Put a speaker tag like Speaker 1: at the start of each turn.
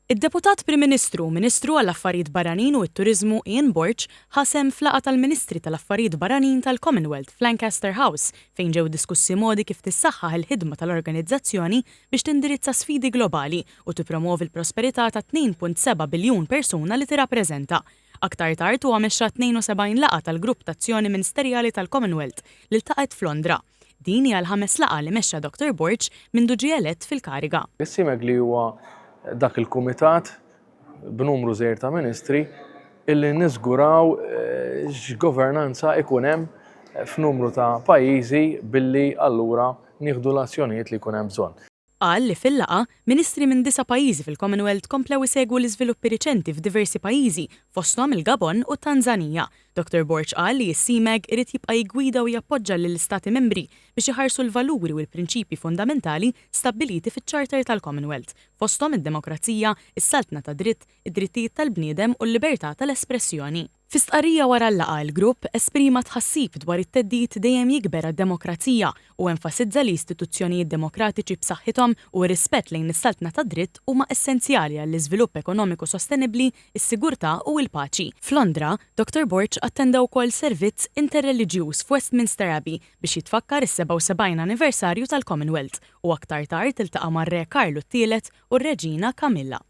Speaker 1: Id-Deputat Prim Ministru, Ministru għall-Affarijiet Barranin u t-Turiżmu Ian Borch ħasem flaqa tal-Ministri tal-Affarijiet Barranin tal-Commonwealth f'Lancaster House fejn ġew diskussi modi kif tissaħħaħ il-ħidma tal-organizzazzjoni biex tindirizza sfidi globali u tippromovi l-prosperità ta' 2.7 biljun persuna li tirrappreżenta. Aktar tard huwa mexxa 72 laqa tal-Grupp Tazzjoni Ministerjali tal-Commonwealth li ltaqgħet f'Londra. Din hija l-ħames laqa li mexxa Dr. Borch mindu ġie elett fil-kariga.
Speaker 2: Issimek li huwa dak il-kumitat b'numru żgħir ta' ministri illi niżguraw x'governanza ikun hemm f'numru ta' pajjiżi billi allura nieħdu l-azzjonijiet li jkun hemm bżonn.
Speaker 1: Qal li fil-laqa, ministri minn 9 pajjiżi fil-Commonwealth komplew isegwu l-iżviluppi riċenti f'diversi pajjiżi fosthom il-Gabon u t-Tanzania. Dr. Borch qal li s-CMEG irid jibqa' jiggwida u jappoġġa lill-Istati membri biex iħarsu l-valuri u l-prinċipji fundamentali stabbiliti fiċ-Charter tal-Commonwealth, fosthom id-demokrazija, is-saltna ta' dritt, id-drittijiet tal-bniedem u l-libertà tal-espressjoni. Fi stqarrija wara l-laqa l-grupp esprima tħassib dwar it-teddid dejjem jikber għad-demokrazija u enfasizza li istituzzjonijiet demokratiċi b'saħħithom u r-rispett lejn is-saltna ta' dritt huma essenzjali għall-iżvilupp ekonomiku sostenibbli, is-sigurtà u l-paċi. F'Londra, Dr. Borch attenda wkoll servizz interreliġjuż f'Westminster Abbey biex jitfakkar is-77 anniversarju tal-Commonwealth u aktar tard iltaqa' mar-Re Karlu III u r-Reġina Camilla.